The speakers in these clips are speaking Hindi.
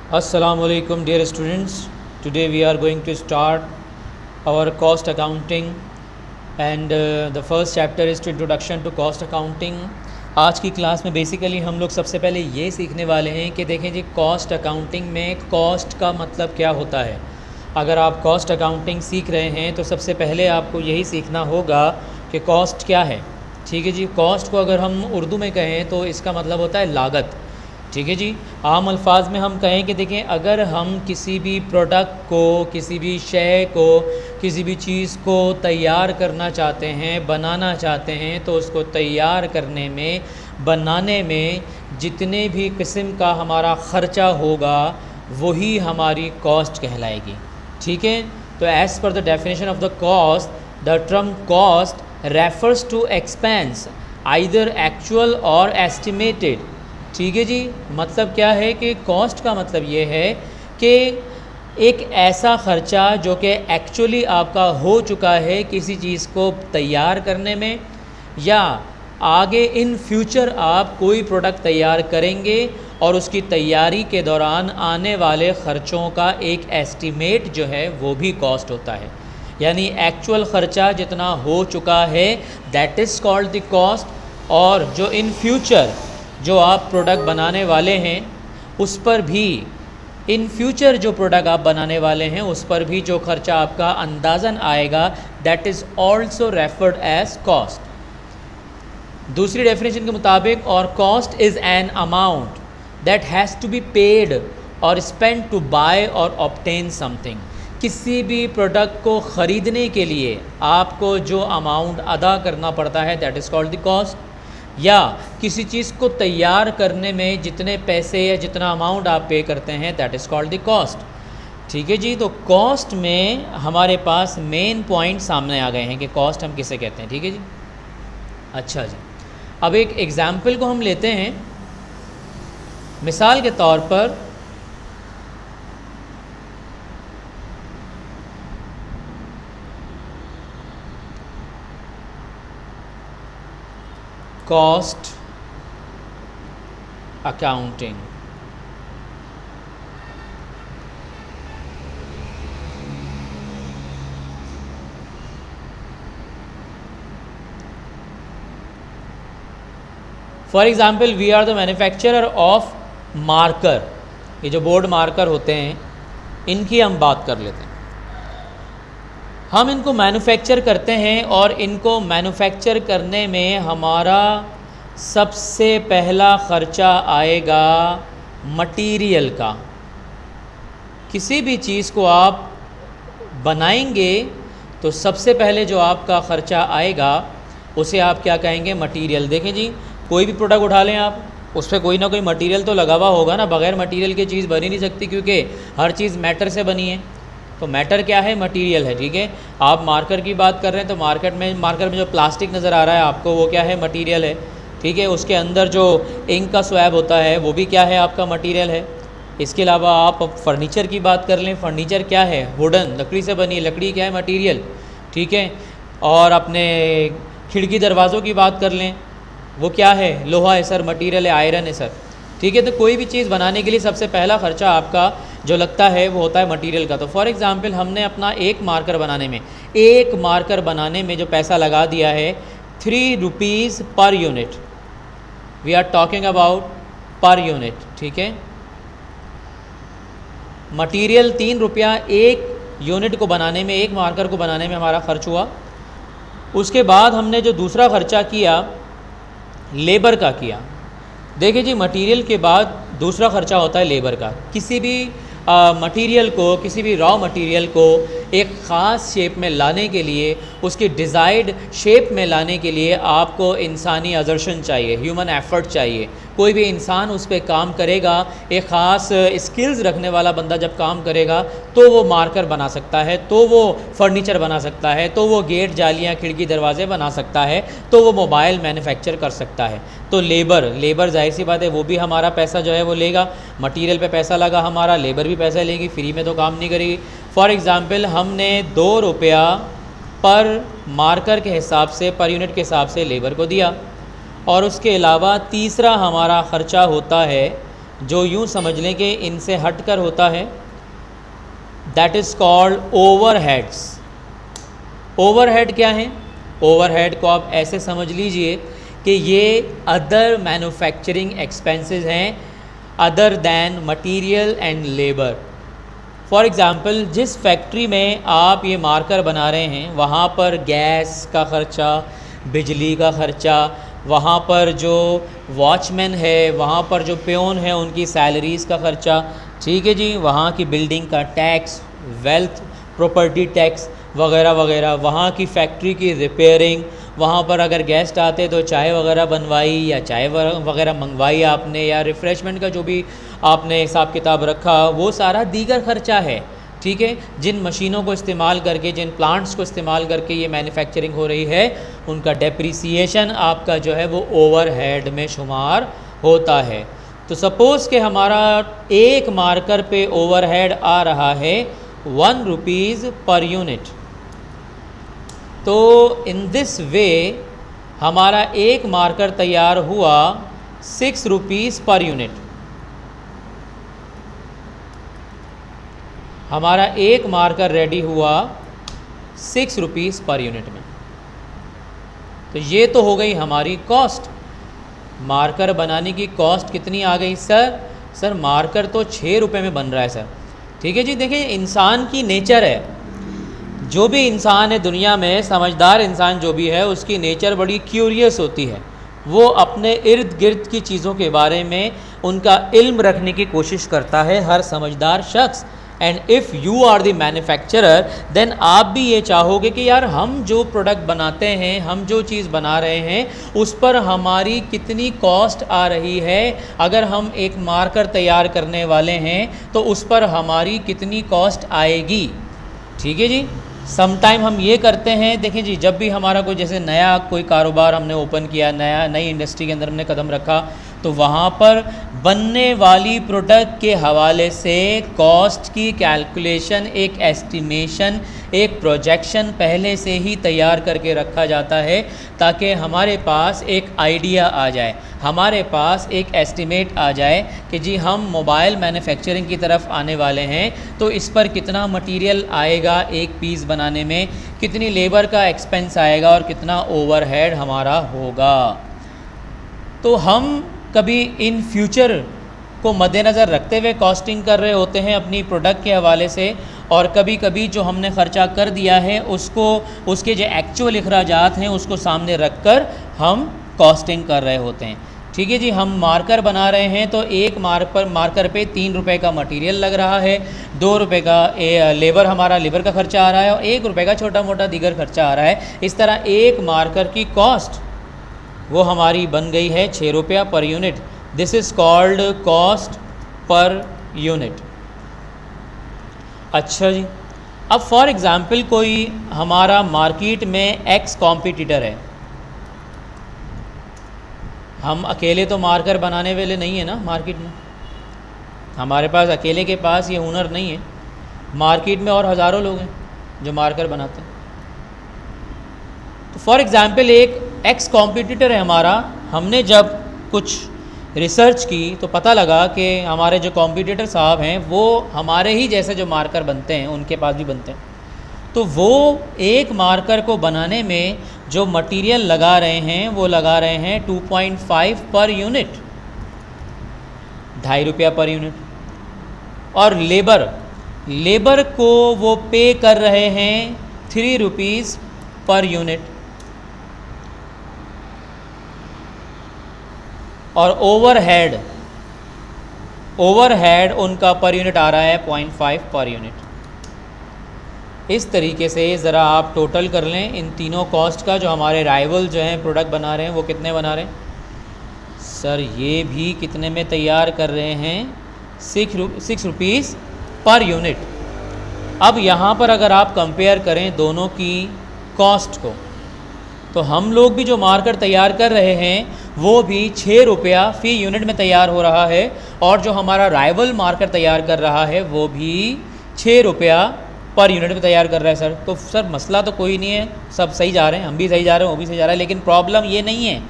Assalamualaikum dear students. Today we are going to start our cost accounting and the first chapter is to introduction to cost accounting. आज की क्लास में बेसिकली हम लोग सबसे पहले ये सीखने वाले हैं कि देखें जी कॉस्ट अकाउंटिंग में कॉस्ट का मतलब क्या होता है। अगर आप कॉस्ट अकाउंटिंग सीख रहे हैं तो सबसे पहले आपको यही सीखना होगा कि कॉस्ट क्या है। ठीक है जी, कॉस्ट को अगर हम उर्दू में कहें तो इसका मतलब होता है लागत। ठीक है जी, आम अल्फाज में हम कहें कि देखें अगर हम किसी भी प्रोडक्ट को, किसी भी शय को, किसी भी चीज़ को तैयार करना चाहते हैं, बनाना चाहते हैं, तो उसको तैयार करने में, बनाने में जितने भी किस्म का हमारा ख़र्चा होगा वही हमारी कॉस्ट कहलाएगी। ठीक है, तो as per the definition of the cost, the term cost refers to expense either actual or estimated. ठीक है जी, मतलब क्या है कि कॉस्ट का मतलब ये है कि एक ऐसा ख़र्चा जो कि एक्चुअली आपका हो चुका है किसी चीज़ को तैयार करने में, या आगे इन फ्यूचर आप कोई प्रोडक्ट तैयार करेंगे और उसकी तैयारी के दौरान आने वाले ख़र्चों का एक एस्टिमेट जो है वो भी कॉस्ट होता है। यानी एक्चुअल ख़र्चा जितना हो चुका है that is called the cost, और जो इन फ्यूचर जो आप प्रोडक्ट बनाने वाले हैं उस पर भी, इन फ्यूचर जो प्रोडक्ट आप बनाने वाले हैं उस पर भी जो खर्चा आपका अंदाज़न आएगा that is also referred as cost. दूसरी डेफिनेशन के मुताबिक, और cost is an amount that has to be paid or spend to buy or obtain something. किसी भी प्रोडक्ट को ख़रीदने के लिए आपको जो अमाउंट अदा करना पड़ता है that is called the cost, या किसी चीज़ को तैयार करने में जितने पैसे या जितना अमाउंट आप पे करते हैं that is called the cost. ठीक है जी, तो कॉस्ट में हमारे पास मेन पॉइंट सामने आ गए हैं कि कॉस्ट हम किसे कहते हैं। ठीक है जी, अच्छा जी, अब एक एग्ज़ाम्पल को हम लेते हैं। मिसाल के तौर पर cost accounting. For example, we are the manufacturer of marker. ये जो बोर्ड मार्कर होते हैं इनकी हम बात कर लेते हैं। हम इनको मैन्युफैक्चर करते हैं और इनको मैन्युफैक्चर करने में हमारा सबसे पहला ख़र्चा आएगा मटीरियल का। किसी भी चीज़ को आप बनाएंगे तो सबसे पहले जो आपका ख़र्चा आएगा उसे आप क्या कहेंगे? मटीरियल। देखें जी, कोई भी प्रोडक्ट उठा लें आप, उस पर कोई ना कोई मटीरियल तो लगा हुआ होगा ना। बग़ैर मटीरियल की चीज़ बन ही नहीं सकती, क्योंकि हर चीज़ मैटर से बनी है। तो मैटर क्या है? मटेरियल है। ठीक है, आप मार्कर की बात कर रहे हैं तो मार्कर में जो प्लास्टिक नज़र आ रहा है आपको वो क्या है? मटेरियल है। ठीक है, उसके अंदर जो इंक का स्वैब होता है वो भी क्या है? आपका मटेरियल है। इसके अलावा आप फर्नीचर की बात कर लें, फर्नीचर क्या है? वुडन, लकड़ी से बनी, लकड़ी क्या है? मटीरियल। ठीक है, और अपने खिड़की दरवाज़ों की बात कर लें, वो क्या है? लोहा है सर, मटीरियल है, आयरन है सर। ठीक है, तो कोई भी चीज़ बनाने के लिए सबसे पहला ख़र्चा आपका जो लगता है वो होता है मटेरियल का। तो फॉर एग्ज़ाम्पल, हमने अपना एक मार्कर बनाने में जो पैसा लगा दिया है 3 rupees per unit. We are talking about per unit. ठीक है, मटेरियल 3 रुपया एक यूनिट को बनाने में, एक मार्कर को बनाने में हमारा ख़र्च हुआ। उसके बाद हमने जो दूसरा ख़र्चा किया लेबर का किया। देखिए जी, मटेरियल के बाद दूसरा ख़र्चा होता है लेबर का। किसी भी मटेरियल को, किसी भी रॉ मटेरियल को एक ख़ास शेप में लाने के लिए, उसकी डिज़ायर्ड शेप में लाने के लिए आपको इंसानी अजर्शन चाहिए, ह्यूमन एफर्ट चाहिए। कोई भी इंसान उस पर काम करेगा, एक ख़ास स्किल्स रखने वाला बंदा जब काम करेगा तो वो मार्कर बना सकता है, तो वो फर्नीचर बना सकता है, तो वो गेट, जालियाँ, खिड़की, दरवाजे बना सकता है, तो वो मोबाइल मैन्युफैक्चर कर सकता है। तो लेबर जाहिर सी बात है वो भी हमारा पैसा जो है वो लेगा। मटीरियल पे पैसा लगा हमारा, लेबर भी पैसा लेगी, फ्री में तो काम नहीं करेगी। फॉर एग्ज़ाम्पल, हमने 2 रुपया पर मार्कर के हिसाब से, पर यूनिट के हिसाब से लेबर को दिया। और उसके अलावा तीसरा हमारा ख़र्चा होता है जो यूँ समझ लें कि इनसे हटकर होता है, that is called overheads. Overhead क्या है? ओवरहेड को आप ऐसे समझ लीजिए कि ये अदर मैन्युफैक्चरिंग एक्सपेंसेस हैं other than material and labour. For example, जिस फैक्ट्री में आप ये मार्कर बना रहे हैं वहाँ पर गैस का ख़र्चा, बिजली का ख़र्चा, वहाँ पर जो वॉचमैन है, वहाँ पर जो प्योन है उनकी सैलरीज़ का ख़र्चा, ठीक है जी, वहाँ की बिल्डिंग का टैक्स, वेल्थ प्रॉपर्टी टैक्स वगैरह वगैरह, वहाँ की फैक्ट्री की रिपेयरिंग, वहाँ पर अगर गेस्ट आते तो चाय वगैरह बनवाई या चाय वगैरह मंगवाई आपने, या रिफ़्रेशमेंट का जो भी आपने हिसाब किताब रखा, वो सारा दीगर ख़र्चा है। ठीक है, जिन मशीनों को इस्तेमाल करके, जिन प्लांट्स को इस्तेमाल करके ये मैन्युफैक्चरिंग हो रही है, उनका डेप्रिसिएशन आपका जो है वो ओवरहेड में शुमार होता है। तो सपोज़ कि हमारा एक मार्कर पे ओवरहेड आ रहा है 1 रुपीज़ पर यूनिट। तो इन दिस वे हमारा एक मार्कर तैयार हुआ 6 रुपीज़ पर यूनिट। हमारा एक मार्कर रेडी हुआ 6 रुपीज़ पर यूनिट में। तो ये तो हो गई हमारी कॉस्ट। मार्कर बनाने की कॉस्ट कितनी आ गई सर मार्कर तो 6 रुपये में बन रहा है सर। ठीक है जी, देखिए इंसान की नेचर है, जो भी इंसान है दुनिया में, समझदार इंसान जो भी है, उसकी नेचर बड़ी क्यूरियस होती है। वो अपने इर्द गिर्द की चीज़ों के बारे में उनका इल्म रखने की कोशिश करता है, हर समझदार शख्स। And if you are the manufacturer, then आप भी ये चाहोगे कि यार हम जो प्रोडक्ट बनाते हैं, हम जो चीज़ बना रहे हैं, उस पर हमारी कितनी कॉस्ट आ रही है। अगर हम एक मार्कर तैयार करने वाले हैं तो उस पर हमारी कितनी कॉस्ट आएगी। ठीक है जी, समटाइम हम ये करते हैं, देखिए जी, जब भी हमारा कोई जैसे नया कोई कारोबार हमने ओपन किया, नई इंडस्ट्री के अंदर हमने कदम रखा, तो वहाँ पर बनने वाली प्रोडक्ट के हवाले से कॉस्ट की कैलकुलेशन, एक एस्टिमेशन, एक प्रोजेक्शन पहले से ही तैयार करके रखा जाता है, ताकि हमारे पास एक आइडिया आ जाए, हमारे पास एक एस्टिमेट आ जाए कि जी हम मोबाइल मैन्युफैक्चरिंग की तरफ आने वाले हैं, तो इस पर कितना मटेरियल आएगा एक पीस बनाने में, कितनी लेबर का एक्सपेंस आएगा और कितना ओवरहेड हमारा होगा। तो हम कभी इन फ्यूचर को मद्देनज़र रखते हुए कॉस्टिंग कर रहे होते हैं अपनी प्रोडक्ट के हवाले से, और कभी कभी जो हमने ख़र्चा कर दिया है उसको, उसके जो एक्चुअल अखराजात हैं उसको सामने रख कर हम कॉस्टिंग कर रहे होते हैं। ठीक है जी, हम मार्कर बना रहे हैं तो एक मार्कर पे 3 रुपये का मटेरियल लग रहा है, 2 रुपये का हमारा लेबर का ख़र्चा आ रहा है, और 1 रुपये का छोटा मोटा दीगर खर्चा आ रहा है। इस तरह एक मार्कर की कॉस्ट वो हमारी बन गई है 6 रुपया per unit. This is called cost per unit. अच्छा जी, अब फॉर एग्ज़ाम्पल कोई हमारा मार्केट में एक्स कॉम्पिटिटर है, हम अकेले तो मार्कर बनाने वाले नहीं है ना मार्केट में, हमारे पास अकेले के पास ये हुनर नहीं है, मार्केट में और हज़ारों लोग हैं जो मार्कर बनाते हैं। तो फॉर एग्ज़ाम्पल एक एक्स कॉम्पिटिटर है हमारा, हमने जब कुछ रिसर्च की तो पता लगा कि हमारे जो कॉम्पिटिटर साहब हैं वो हमारे ही जैसे जो मार्कर बनते हैं उनके पास भी बनते हैं। तो वो एक मार्कर को बनाने में जो मटेरियल लगा रहे हैं वो लगा रहे हैं 2.5 पर यूनिट, 2.5 रुपया पर यूनिट। और लेबर को वो पे कर रहे हैं 3 रुपीज़ पर यूनिट। और ओवरहेड उनका पर यूनिट आ रहा है 0.5 पर यूनिट। इस तरीके से ज़रा आप टोटल कर लें इन तीनों कॉस्ट का। जो हमारे राइवल जो हैं प्रोडक्ट बना रहे हैं वो कितने बना रहे हैं सर? ये भी कितने में तैयार कर रहे हैं? 6 रुपीज़ पर यूनिट। अब यहाँ पर अगर आप कंपेयर करें दोनों की कॉस्ट को, तो हम लोग भी जो मार्कर तैयार कर रहे हैं वो भी 6 रुपया फ़ी यूनिट में तैयार हो रहा है, और जो हमारा राइवल मार्कर तैयार कर रहा है वो भी 6 रुपया पर यूनिट में तैयार कर रहा है सर। तो सर मसला तो कोई नहीं है, सब सही जा रहे हैं, हम भी सही जा रहे हैं, वो भी सही जा रहा है, लेकिन प्रॉब्लम ये नहीं है।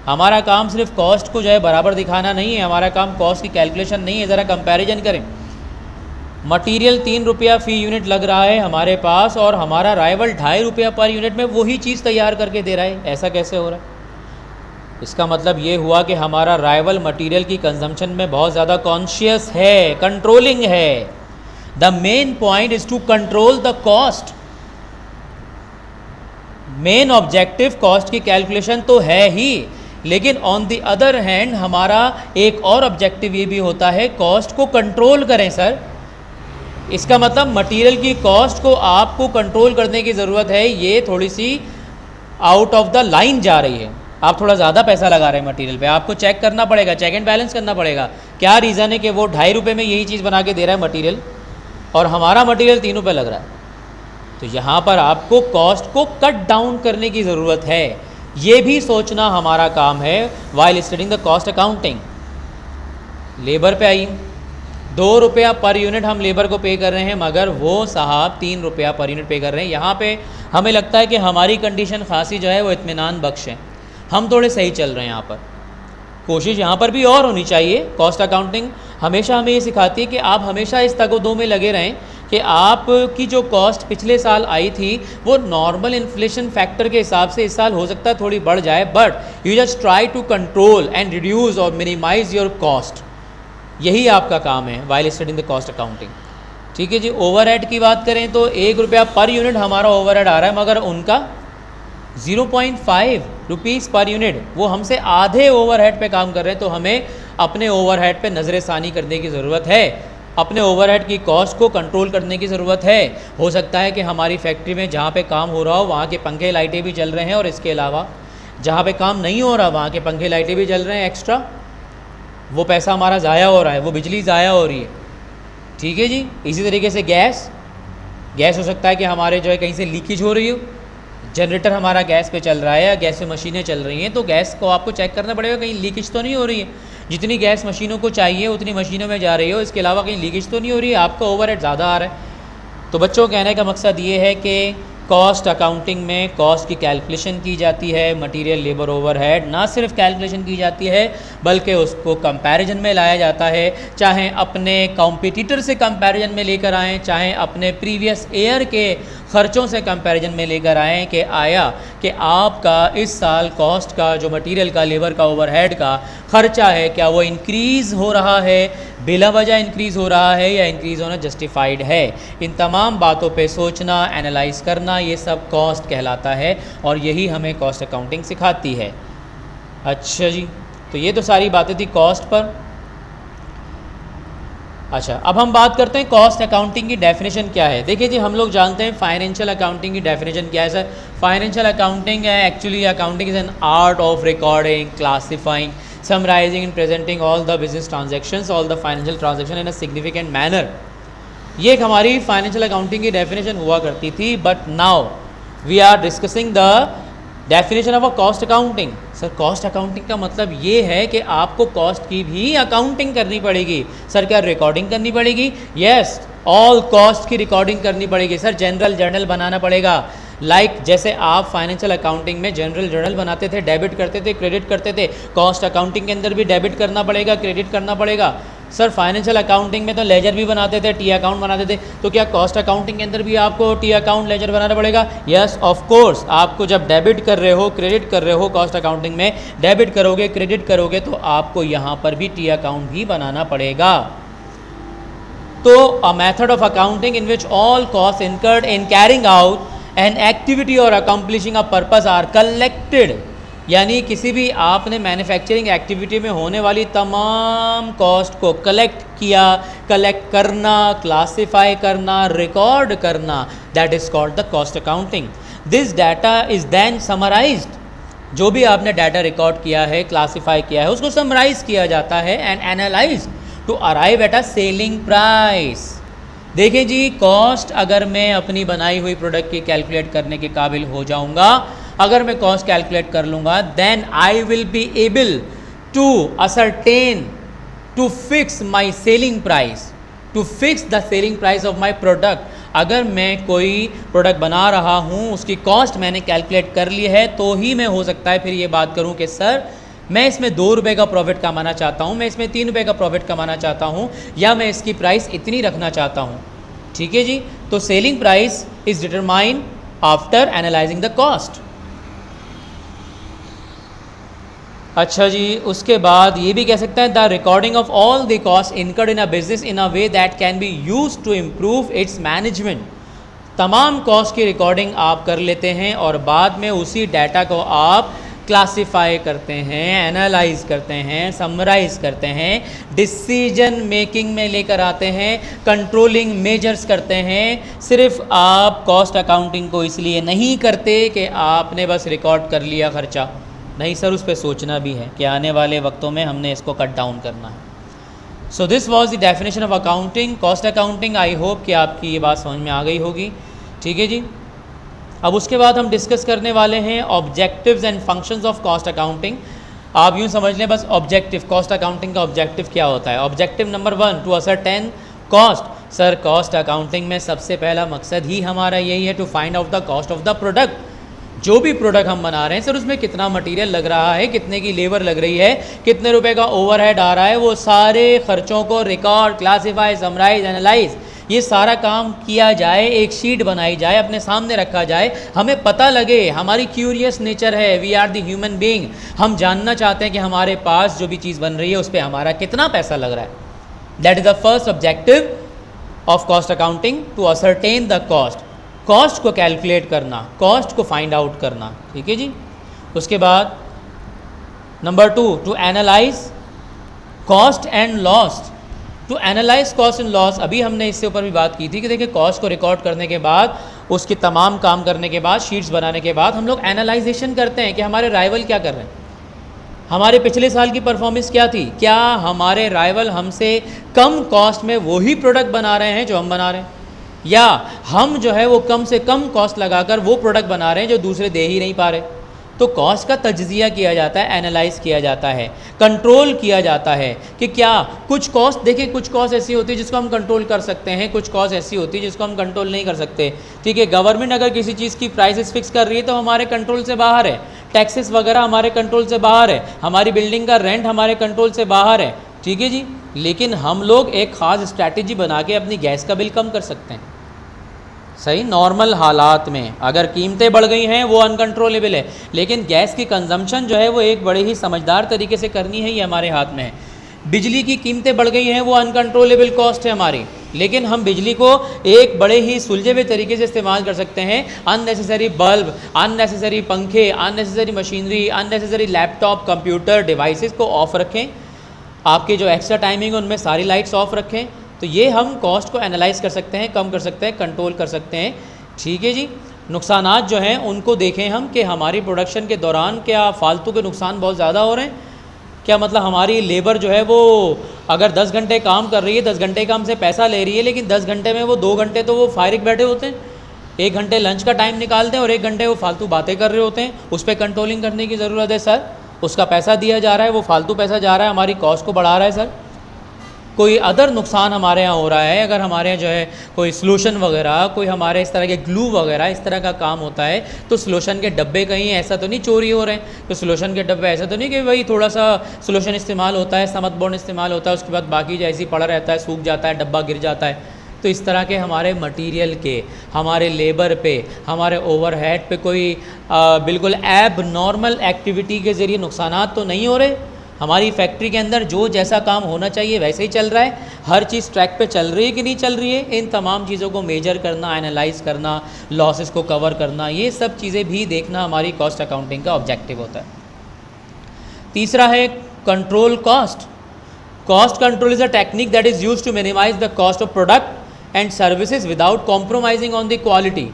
हमारा काम सिर्फ कॉस्ट को जो है बराबर दिखाना नहीं है, हमारा काम कॉस्ट की कैलकुलेशन नहीं है। ज़रा कंपैरिजन करें, मटेरियल 3 रुपया फ़ी यूनिट लग रहा है हमारे पास और हमारा राइवल 2.5 रुपया पर यूनिट में वही चीज़ तैयार करके दे रहा है, ऐसा कैसे हो रहा है? इसका मतलब ये हुआ कि हमारा राइवल मटेरियल की कंजम्पशन में बहुत ज़्यादा कॉन्शियस है, कंट्रोलिंग है। The main point is to control the cost. Main objective cost की कैलकुलेशन तो है ही, लेकिन ऑन द अदर हैंड हमारा एक और ऑब्जेक्टिव ये भी होता है, कॉस्ट को कंट्रोल करें सर। इसका मतलब मटेरियल की कॉस्ट को आपको कंट्रोल करने की ज़रूरत है। ये थोड़ी सी आउट ऑफ द लाइन जा रही है, आप थोड़ा ज़्यादा पैसा लगा रहे हैं मटेरियल पे, आपको चेक करना पड़ेगा, चेक एंड बैलेंस करना पड़ेगा। क्या रीज़न है कि वो 2.5 रुपये में यही चीज़ बना के दे रहा है मटेरियल और हमारा मटेरियल 3 रुपये लग रहा है। तो यहाँ पर आपको कॉस्ट को कट डाउन करने की ज़रूरत है, ये भी सोचना हमारा काम है while studying the cost accounting. Labour पे आइए, 2 रुपया पर यूनिट हम लेबर को पे कर रहे हैं, मगर वो साहब 3 रुपया पर यूनिट पे कर रहे हैं। यहाँ पे हमें लगता है कि हमारी कंडीशन खासी जो है वो इत्मीनान बख्श है, हम थोड़े सही चल रहे हैं। यहाँ पर कोशिश यहाँ पर भी और होनी चाहिए। कॉस्ट अकाउंटिंग हमेशा हमें ये सिखाती है कि आप हमेशा इस तगोदो में लगे रहें कि आपकी जो कॉस्ट पिछले साल आई थी वो नॉर्मल इन्फ्लेशन फैक्टर के हिसाब से इस साल हो सकता है थोड़ी बढ़ जाए, but you just try to control and reduce or minimise your cost. यही आपका काम है while studying the cost accounting. ठीक है जी। ओवरहेड की बात करें तो 1 रुपया पर यूनिट हमारा ओवरहेड आ रहा है, मगर उनका 0.5 रुपीज़ पर यूनिट, वो हमसे आधे ओवरहेड पे काम कर रहे हैं। तो हमें अपने ओवरहेड पे नज़र षानी करने की ज़रूरत है, अपने ओवरहेड की कॉस्ट को कंट्रोल करने की ज़रूरत है। हो सकता है कि हमारी फैक्ट्री में जहाँ पे काम हो रहा हो वहाँ के पंखे लाइटें भी चल रहे हैं, और इसके अलावा जहाँ पे काम नहीं हो रहा वहाँ के पंखे लाइटें भी चल रहे हैं एक्स्ट्रा, वो पैसा हमारा ज़ाया हो रहा है, वो बिजली ज़ाया हो रही है। ठीक है जी। इसी तरीके से गैस हो सकता है कि हमारे जो है कहीं से लीकेज हो रही हो, जनरेटर हमारा गैस पे चल रहा है या गैस पे मशीनें चल रही हैं, तो गैस को आपको चेक करना पड़ेगा कहीं लीकेज तो नहीं हो रही है। जितनी गैस मशीनों को चाहिए उतनी मशीनों में जा रही हो, इसके अलावा कहीं लीकेज तो नहीं हो रही है, आपका ओवरहेड ज़्यादा आ रहा है। तो बच्चों, कहने का मकसद ये है कि कॉस्ट अकाउंटिंग में कॉस्ट की कैलकुलेशन की जाती है, मटेरियल लेबर ओवरहेड ना सिर्फ कैलकुलेशन की जाती है बल्कि उसको कंपैरिजन में लाया जाता है। चाहे अपने कॉम्पिटिटर से कंपैरिजन में लेकर आएँ, चाहे अपने प्रीवियस ईयर के ख़र्चों से कंपैरिजन में लेकर आएँ कि आया कि आपका इस साल कॉस्ट का जो मटेरियल का लेबर का ओवरहेड का ख़र्चा है क्या वो इंक्रीज़ हो रहा है, बिला वजह इंक्रीज़ हो रहा है या इंक्रीज़ होना जस्टिफाइड है। इन तमाम बातों पे सोचना, एनालाइज करना, ये सब कॉस्ट कहलाता है और यही हमें कॉस्ट अकाउंटिंग सिखाती है। अच्छा जी, तो ये तो सारी बातें थी कॉस्ट पर। अच्छा, अब हम बात करते हैं कॉस्ट अकाउंटिंग की डेफिनेशन क्या है। देखिए जी, हम लोग जानते हैं फाइनेंशियल अकाउंटिंग की डेफिनेशन क्या है सर। फाइनेंशियल अकाउंटिंग है actually accounting is an art of recording, classifying, summarising and presenting all the business transactions, all the financial transaction in a significant manner. ये एक हमारी फाइनेंशियल अकाउंटिंग की डेफिनेशन हुआ करती थी, but now we are discussing the definition of a cost accounting. Sir, cost accounting का मतलब ये है कि आपको कॉस्ट की भी अकाउंटिंग करनी पड़ेगी। सर, क्या रिकॉर्डिंग करनी पड़ेगी? यस, ऑल कॉस्ट की रिकॉर्डिंग करनी पड़ेगी। सर, जनरल जर्नल बनाना पड़ेगा। जैसे आप फाइनेंशियल अकाउंटिंग में जनरल जर्नल बनाते थे, डेबिट करते थे, क्रेडिट करते थे, कॉस्ट अकाउंटिंग के अंदर भी डेबिट करना पड़ेगा, क्रेडिट करना पड़ेगा। सर, फाइनेंशियल अकाउंटिंग में तो लेजर भी बनाते थे, टी अकाउंट बनाते थे, तो क्या कॉस्ट अकाउंटिंग के अंदर भी आपको टी अकाउंट, लेजर बनाना पड़ेगा? Yes, of course. आपको जब डेबिट कर रहे हो, क्रेडिट कर रहे हो, कॉस्ट अकाउंटिंग में डेबिट करोगे, क्रेडिट करोगे, तो आपको यहाँ पर भी टी अकाउंट भी बनाना पड़ेगा। तो a method of accounting in which all cost incurred in carrying out an activity और accomplishing a purpose are collected, यानी किसी भी आपने मैन्युफैक्चरिंग एक्टिविटी में होने वाली तमाम कॉस्ट को कलेक्ट किया, कलेक्ट करना, क्लासिफाई करना, रिकॉर्ड करना, that is called the cost accounting. This data is then summarised, जो भी आपने डाटा रिकॉर्ड किया है, क्लासिफाई किया है, उसको समराइज किया जाता है and analyse to arrive at a selling price. देखिए जी, कॉस्ट अगर मैं अपनी बनाई हुई प्रोडक्ट की कैलकुलेट करने के काबिल हो जाऊंगा, अगर मैं कॉस्ट कैलकुलेट कर लूँगा, then I will be able to ascertain, to fix my selling price, to fix the selling price of my product. अगर मैं कोई प्रोडक्ट बना रहा हूँ, उसकी कॉस्ट मैंने कैलकुलेट कर ली है, तो ही मैं हो सकता है फिर ये बात करूँ कि सर मैं इसमें 2 रुपये का प्रॉफिट कमाना चाहता हूँ, मैं इसमें 3 रुपये का प्रॉफिट कमाना चाहता हूँ, या मैं इसकी प्राइस इतनी रखना चाहता हूँ। ठीक है जी। तो selling price is determined after analysing the cost. अच्छा जी, उसके बाद ये भी कह सकते हैं the recording of all the cost incurred in a business in a way that can be use to improve its management. तमाम कॉस्ट की रिकॉर्डिंग आप कर लेते हैं और बाद में उसी डाटा को आप क्लासिफाई करते हैं, एनालाइज करते हैं, समराइज करते हैं, डिसीजन मेकिंग में लेकर आते हैं, कंट्रोलिंग मेजर्स करते हैं। सिर्फ आप कॉस्ट अकाउंटिंग को इसलिए नहीं करते कि आपने बस रिकॉर्ड कर लिया खर्चा, नहीं सर, उस पर सोचना भी है कि आने वाले वक्तों में हमने इसको कट डाउन करना है। So this was the definition of accounting, cost accounting. I hope कि आपकी ये बात समझ में आ गई होगी। ठीक है जी। अब उसके बाद हम डिस्कस करने वाले हैं objectives and functions of cost accounting. आप यूँ समझ लें बस ऑब्जेक्टिव, कॉस्ट अकाउंटिंग का ऑब्जेक्टिव क्या होता है। Objective number 1 to ascertain cost. Sir cost accounting में सबसे पहला मकसद ही हमारा यही है to find out the cost of the product. जो भी प्रोडक्ट हम बना रहे हैं सर उसमें कितना मटेरियल लग रहा है, कितने की लेबर लग रही है, कितने रुपए का ओवरहेड आ रहा है, वो सारे खर्चों को रिकॉर्ड, क्लासीफाई, समराइज, एनालाइज, ये सारा काम किया जाए, एक शीट बनाई जाए, अपने सामने रखा जाए, हमें पता लगे। हमारी क्यूरियस नेचर है, we are the human being, हम जानना चाहते हैं कि हमारे पास जो भी चीज़ बन रही है उस पर हमारा कितना पैसा लग रहा है। That is the first objective of cost accounting, to ascertain the cost, cost को कैलकुलेट करना, कॉस्ट को फाइंड आउट करना। ठीक है जी। उसके बाद number 2 to analyse cost and loss. To analyse cost and loss, अभी हमने इससे ऊपर भी बात की थी कि देखिए कॉस्ट को रिकॉर्ड करने के बाद, उसके तमाम काम करने के बाद, शीट्स बनाने के बाद हम लोग एनालाइजेशन करते हैं कि हमारे राइवल क्या कर रहे हैं, हमारे पिछले साल की परफॉर्मेंस क्या थी, क्या हमारे राइवल हमसे कम कॉस्ट में वही प्रोडक्ट बना रहे हैं जो हम बना रहे हैं, या हम जो है वो कम से कम कॉस्ट लगाकर वो प्रोडक्ट बना रहे हैं जो दूसरे दे ही नहीं पा रहे। तो कॉस्ट का तज्जिया किया जाता है, एनालाइज किया जाता है, कंट्रोल किया जाता है कि क्या कुछ कॉस्ट, देखिए कुछ कॉस्ट ऐसी होती है जिसको हम कंट्रोल कर सकते हैं, कुछ कॉस्ट ऐसी होती है जिसको हम कंट्रोल नहीं कर सकते। ठीक है, गवर्नमेंट अगर किसी चीज़ की प्राइसेस फिक्स कर रही है तो हमारे कंट्रोल से बाहर है, टैक्सेस वगैरह हमारे कंट्रोल से बाहर है, हमारी बिल्डिंग का रेंट हमारे कंट्रोल से बाहर है। ठीक है जी। लेकिन हम लोग एक ख़ास स्ट्रैटेजी बना के अपनी गैस का बिल कम कर सकते हैं। सही, नॉर्मल हालात में अगर कीमतें बढ़ गई हैं वो अनकंट्रोलेबल है, लेकिन गैस की कंजम्पशन जो है वो एक बड़े ही समझदार तरीके से करनी है, ये हमारे हाथ में है। बिजली की कीमतें बढ़ गई हैं वो अनकंट्रोलेबल कॉस्ट है हमारी, लेकिन हम बिजली को एक बड़े ही सुलझे हुए तरीके से इस्तेमाल कर सकते हैं। अननेसेसरी बल्ब, अननेसेसरी पंखे, unnecessary machinery, unnecessary laptop, computer devices को ऑफ रखें, आपके जो एक्स्ट्रा टाइमिंग है उनमें सारी लाइट्स ऑफ रखें। तो ये हम कॉस्ट को एनालाइज कर सकते हैं, कम कर सकते हैं, कंट्रोल कर सकते हैं। ठीक है जी। नुकसानात जो हैं उनको देखें हम कि हमारी प्रोडक्शन के दौरान क्या फालतू के नुकसान बहुत ज़्यादा हो रहे हैं, क्या मतलब हमारी लेबर जो है वो अगर 10 घंटे काम कर रही है, 10 घंटे का हमसे पैसा ले रही है, लेकिन 10 घंटे में वो 2 घंटे तो वो फारिग बैठे होते हैं, 1 घंटे लंच का टाइम निकालते हैं और 1 घंटे वो फालतू बातें कर रहे होते हैं। उस पर कंट्रोलिंग करने की ज़रूरत है सर। उसका पैसा दिया जा रहा है, वो फालतू पैसा जा रहा है, हमारी कॉस्ट को बढ़ा रहा है सर। कोई अदर नुकसान हमारे यहाँ हो रहा है, अगर हमारे यहाँ जो है कोई सॉल्यूशन वगैरह, कोई हमारे इस तरह के ग्लू वगैरह इस तरह का काम होता है, तो सॉल्यूशन के डब्बे कहीं ऐसा तो नहीं चोरी हो रहे हैं, तो सॉल्यूशन के डब्बे ऐसा तो नहीं कि भाई थोड़ा सा सॉल्यूशन इस्तेमाल होता है, समतबोर्ड इस्तेमाल होता है, उसके बाद बाकी जैसे ही पड़ा रहता है, सूख जाता है, डब्बा गिर जाता है। तो इस तरह के हमारे मटेरियल के, हमारे लेबर पे, हमारे ओवरहेड पे कोई बिल्कुल एब नॉर्मल एक्टिविटी के ज़रिए नुकसानात तो नहीं हो रहे। हमारी फैक्ट्री के अंदर जो जैसा काम होना चाहिए वैसे ही चल रहा है, हर चीज़ ट्रैक पे चल रही है कि नहीं चल रही है। इन तमाम चीज़ों को मेजर करना, एनालाइज करना, लॉसेस को कवर करना, ये सब चीज़ें भी देखना हमारी कॉस्ट अकाउंटिंग का ऑब्जेक्टिव होता है। तीसरा है control cost. Cost control is a technique that is use to minimise the cost of product and services without compromising on the quality.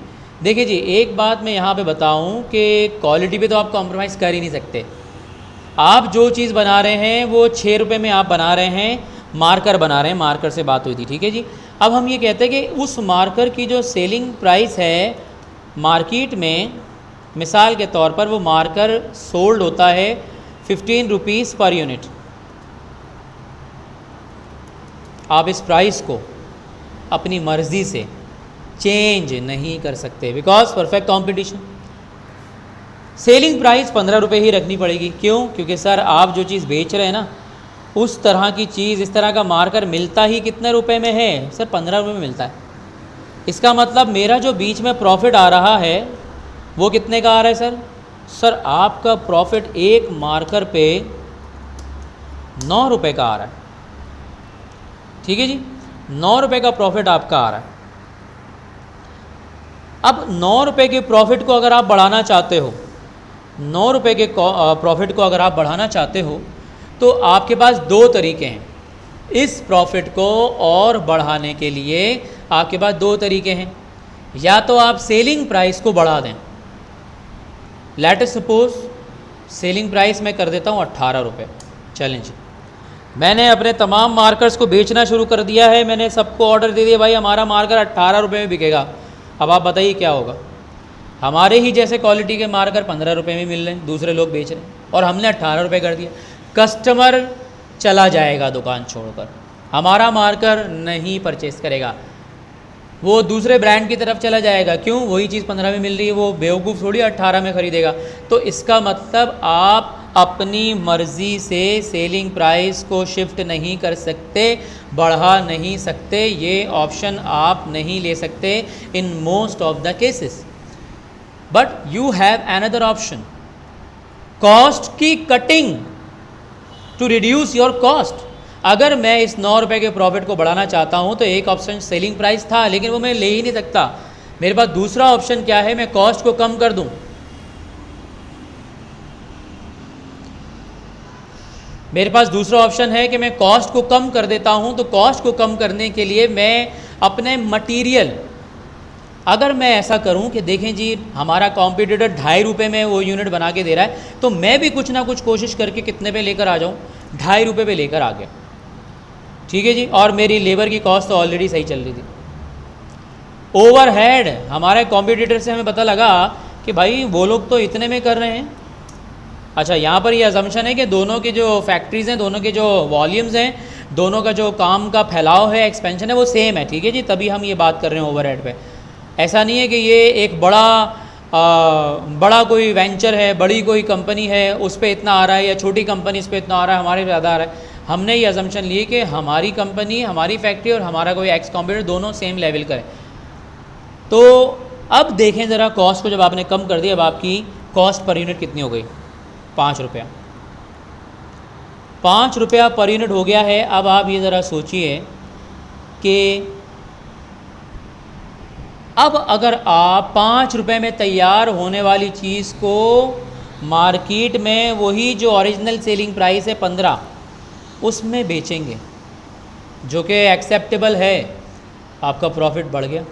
देखिए जी, एक बात मैं यहाँ पे बताऊँ कि क्वालिटी पे तो आप कॉम्प्रोमाइज़ कर ही नहीं सकते। आप जो चीज़ बना रहे हैं वो 6 रुपये में आप बना रहे हैं, मार्कर बना रहे हैं, मार्कर से बात हुई थी, ठीक है जी। अब हम ये कहते हैं कि उस मार्कर की जो सेलिंग प्राइस है मार्केट में, मिसाल के तौर पर वो मार्कर सोल्ड होता है 15 रुपीज़ पर यूनिट। आप इस प्राइस को अपनी मर्ज़ी से चेंज नहीं कर सकते because perfect competition. Selling price 15 रुपये ही रखनी पड़ेगी। क्यों? क्योंकि सर आप जो चीज़ बेच रहे हैं ना, उस तरह की चीज़, इस तरह का मार्कर मिलता ही कितने रुपए में है? सर 15 रुपये में मिलता है। इसका मतलब मेरा जो बीच में प्रॉफिट आ रहा है वो कितने का आ रहा है सर? सर आपका प्रॉफिट एक मार्कर पे 9 रुपये का आ रहा है। ठीक है जी, 9 रुपये का प्रॉफिट आपका आ रहा है। अब 9 रुपये के प्रॉफिट को अगर आप बढ़ाना चाहते हो, 9 रुपये के प्रॉफिट को अगर आप बढ़ाना चाहते हो तो आपके पास दो तरीके हैं। इस प्रॉफिट को और बढ़ाने के लिए आपके पास दो तरीके हैं। या तो आप सेलिंग प्राइस को बढ़ा दें। Let us suppose selling price मैं कर देता हूँ 18 रुपये। चलें जी, मैंने अपने तमाम मार्कर्स को बेचना शुरू कर दिया है। मैंने सबको ऑर्डर दे दिया, भाई हमारा मार्कर 18 रुपये में बिकेगा। अब आप बताइए क्या होगा? हमारे ही जैसे क्वालिटी के मार्कर 15 रुपये में मिल रहे हैं, दूसरे लोग बेच रहे हैं, और हमने 18 रुपये कर दिया। कस्टमर चला जाएगा दुकान छोड़कर, हमारा मार्कर नहीं परचेस करेगा, वो दूसरे ब्रांड की तरफ चला जाएगा। क्यों? वही चीज़ 15 में मिल रही है, वो बेवकूफ़ थोड़ी 18 में ख़रीदेगा। तो इसका मतलब आप अपनी मर्ज़ी से सेलिंग प्राइस को शिफ्ट नहीं कर सकते, बढ़ा नहीं सकते, ये ऑप्शन आप नहीं ले सकते in most of the cases. But you have another option, cost की cutting to reduce your cost. अगर मैं इस 9 रुपये के प्रॉफिट को बढ़ाना चाहता हूँ तो एक ऑप्शन सेलिंग प्राइस था, लेकिन वो मैं ले ही नहीं सकता। मेरे पास दूसरा ऑप्शन क्या है? मैं कॉस्ट को कम कर दूँ। मेरे पास दूसरा ऑप्शन है कि मैं कॉस्ट को कम कर देता हूँ। तो कॉस्ट को कम करने के लिए मैं अपने मटेरियल, अगर मैं ऐसा करूं कि देखें जी हमारा कॉम्पिटिटर 2.5 रुपये में वो यूनिट बना के दे रहा है, तो मैं भी कुछ ना कुछ कोशिश करके कितने पे लेकर आ जाऊं? 2.5 रुपये पे लेकर आ गया। ठीक है जी, और मेरी लेबर की कॉस्ट तो ऑलरेडी सही चल रही थी। ओवरहेड हमारे कॉम्पिटिटर से हमें पता लगा कि भाई वो लोग तो इतने में कर रहे हैं। अच्छा, यहाँ पर ये अजम्पशन है कि दोनों की जो फैक्ट्रीज़ हैं, दोनों के जो वॉल्यूम्स हैं, दोनों का जो काम का फैलाव है, एक्सपेंशन है, वो सेम है। ठीक है जी, तभी हम ये बात कर रहे हैं ओवरहेड पे। ऐसा नहीं है कि ये एक बड़ा कोई वेंचर है, बड़ी कोई कंपनी है, उस पर इतना आ रहा है, या छोटी कंपनी इस पर इतना आ रहा है, हमारे पे ज़्यादा आ रहा है। हमने ये अजम्पशन लिए कि हमारी कंपनी, हमारी फैक्ट्री और हमारा कोई एक्स कॉम्पिटिटर दोनों सेम लेवल का है। तो अब देखें ज़रा, कॉस्ट को जब आपने कम कर दिया, अब आपकी कॉस्ट पर यूनिट कितनी हो गई? 5 रुपया। 5 रुपया पर यूनिट हो गया है। अब आप ये ज़रा सोचिए कि अब अगर आप 5 रुपये में तैयार होने वाली चीज़ को मार्केट में वही जो ओरिजिनल सेलिंग प्राइस है 15, उसमें बेचेंगे, जो कि एक्सेप्टेबल है, आपका प्रॉफिट बढ़ गया।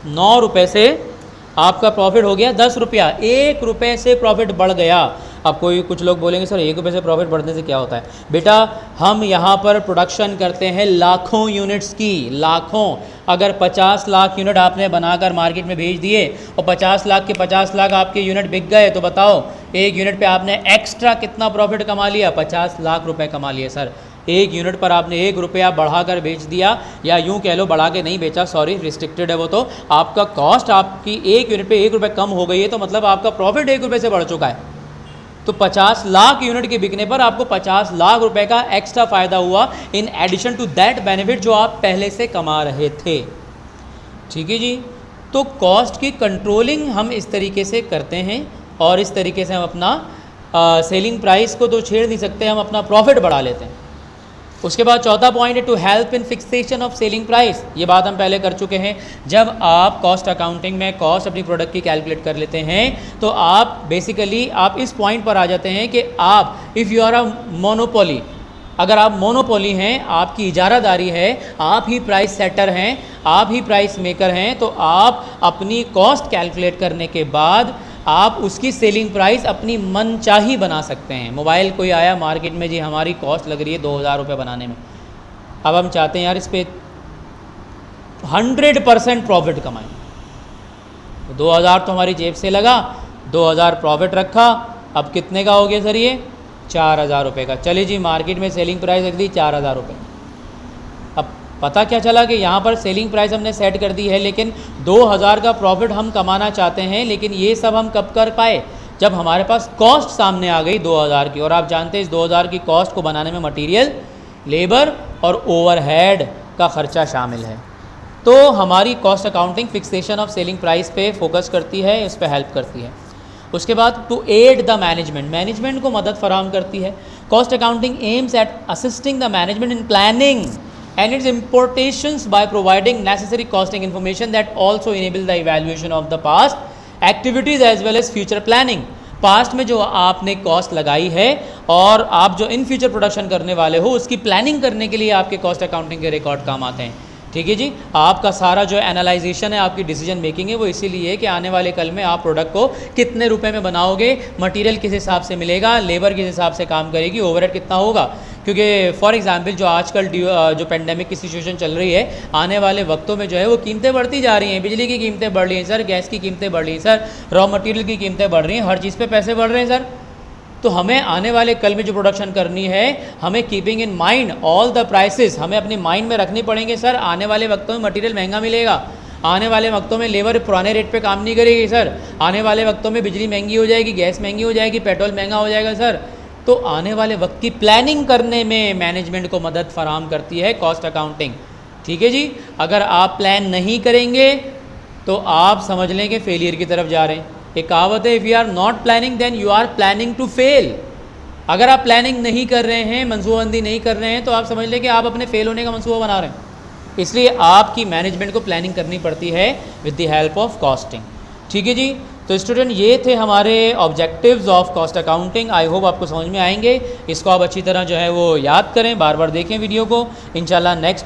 9 रुपये से आपका प्रॉफिट हो गया 10 रुपया। 1 रुपये से प्रॉफिट बढ़ गया। अब कुछ लोग बोलेंगे सर 1 रुपये से प्रॉफिट बढ़ने से क्या होता है? बेटा, हम यहाँ पर प्रोडक्शन करते हैं लाखों यूनिट्स की, लाखों। अगर 50 लाख यूनिट आपने बनाकर मार्केट में भेज दिए और 50 लाख के 50 लाख आपके यूनिट बिक गए, तो बताओ एक यूनिट पे आपने एक्स्ट्रा कितना प्रॉफिट कमा लिया? 50 लाख रुपए कमा लिए सर। एक यूनिट पर आपने 1 रुपया बढ़ाकर बेच दिया, या यूँ कह लो बढ़ा के नहीं बेचा, सॉरी रिस्ट्रिक्टेड है वो। तो आपका कॉस्ट आपकी एक यूनिट पे 1 रुपये कम हो गई है, तो मतलब आपका प्रॉफिट 1 रुपये से बढ़ चुका है। तो 50 लाख यूनिट के बिकने पर आपको 50 लाख रुपए का एक्स्ट्रा फ़ायदा हुआ, in addition to that benefit जो आप पहले से कमा रहे थे। ठीक है जी, तो कॉस्ट की कंट्रोलिंग हम इस तरीके से करते हैं, और इस तरीके से हम अपना सेलिंग प्राइस को तो छेड़ नहीं सकते, हम अपना प्रॉफिट बढ़ा लेते हैं। उसके बाद चौथा पॉइंट है to help in fixation of selling price. ये बात हम पहले कर चुके हैं। जब आप कॉस्ट अकाउंटिंग में कॉस्ट अपनी प्रोडक्ट की कैलकुलेट कर लेते हैं, तो आप बेसिकली आप इस पॉइंट पर आ जाते हैं कि आप, if you are a monopoly, अगर आप मोनोपोली हैं, आपकी इजारादारी है, आप ही प्राइस सेटर हैं, आप ही प्राइस मेकर हैं, तो आप अपनी कॉस्ट कैलकुलेट करने के बाद आप उसकी सेलिंग प्राइस अपनी मनचाही बना सकते हैं। मोबाइल कोई आया मार्केट में, जी हमारी कॉस्ट लग रही है 2000 रुपये बनाने में, अब हम चाहते हैं यार इस पर 100% प्रॉफिट कमाएं, तो 2000 तो हमारी जेब से लगा, 2000 प्रॉफिट रखा, अब कितने का हो गया सर ये? 4000 रुपये का। चलिए जी, मार्केट में सेलिंग प्राइस रख दी 4000 रुपये। अब पता क्या चला कि यहाँ पर सेलिंग प्राइस हमने सेट कर दी है, लेकिन 2000 का प्रॉफिट हम कमाना चाहते हैं, लेकिन ये सब हम कब कर पाए, जब हमारे पास कॉस्ट सामने आ गई 2000 की। और आप जानते हैं इस 2000 की कॉस्ट को बनाने में मटेरियल, लेबर और ओवरहेड का खर्चा शामिल है। तो हमारी cost accounting fixation of selling price पे फोकस करती है, इस पे हेल्प करती है। उसके बाद टू एड द मैनेजमेंट को मदद फराहम करती है। Cost accounting aims at assisting the management in planning and its importations by providing necessary costing information that also enable the evaluation of the past activities as well as future planning। Past में जो आपने कॉस्ट लगाई है और आप जो इन फ्यूचर प्रोडक्शन करने वाले हो उसकी प्लानिंग करने के लिए आपके कॉस्ट अकाउंटिंग के रिकॉर्ड काम आते हैं। ठीक है जी, आपका सारा जो एनालाइजेशन है, आपकी डिसीजन मेकिंग है, वो इसीलिए है कि आने वाले कल में आप प्रोडक्ट को कितने रुपए में बनाओगे, मटेरियल किस हिसाब से मिलेगा, लेबर किस हिसाब से काम करेगी, ओवरहेड कितना होगा। क्योंकि फॉर एग्जांपल जो आजकल जो पेंडेमिक की सिचुएशन चल रही है, आने वाले वक्तों में जो है वो कीमतें बढ़ती जा रही हैं। बिजली की कीमतें बढ़ रही हैं सर, गैस की कीमतें बढ़ रही हैं सर, रॉ मटेरियल की कीमतें बढ़ रही हैं, हर चीज़ पे पैसे बढ़ रहे हैं सर। तो हमें आने वाले कल में जो प्रोडक्शन करनी है, हमें keeping in mind all the prices हमें अपनी माइंड में रखनी पड़ेंगे। सर आने वाले वक्तों में मटेरियल महंगा मिलेगा, आने वाले वक्तों में लेबर पुराने रेट पे काम नहीं करेगी सर, आने वाले वक्तों में बिजली महंगी हो जाएगी, गैस महंगी हो जाएगी, पेट्रोल महंगा हो जाएगा सर। तो आने वाले वक्त की प्लानिंग करने में मैनेजमेंट को मदद फराहम करती है कॉस्ट अकाउंटिंग। ठीक है जी, अगर आप प्लान नहीं करेंगे तो आप समझ लें कि फेलियर की तरफ जा रहे हैं। एक कहावत है, if you are not planning then you are planning to fail. अगर आप प्लानिंग नहीं कर रहे हैं, मनसूबाबंदी नहीं कर रहे हैं, तो आप समझ लें कि आप अपने फेल होने का मनसूबा बना रहे हैं। इसलिए आपकी मैनेजमेंट को प्लानिंग करनी पड़ती है with the help of costing. ठीक है जी, तो स्टूडेंट ये थे हमारे objectives of cost accounting. I hope आपको समझ में आएंगे। इसको आप अच्छी तरह जो है वो याद करें, बार बार देखें वीडियो को। इंशाल्लाह नेक्स्ट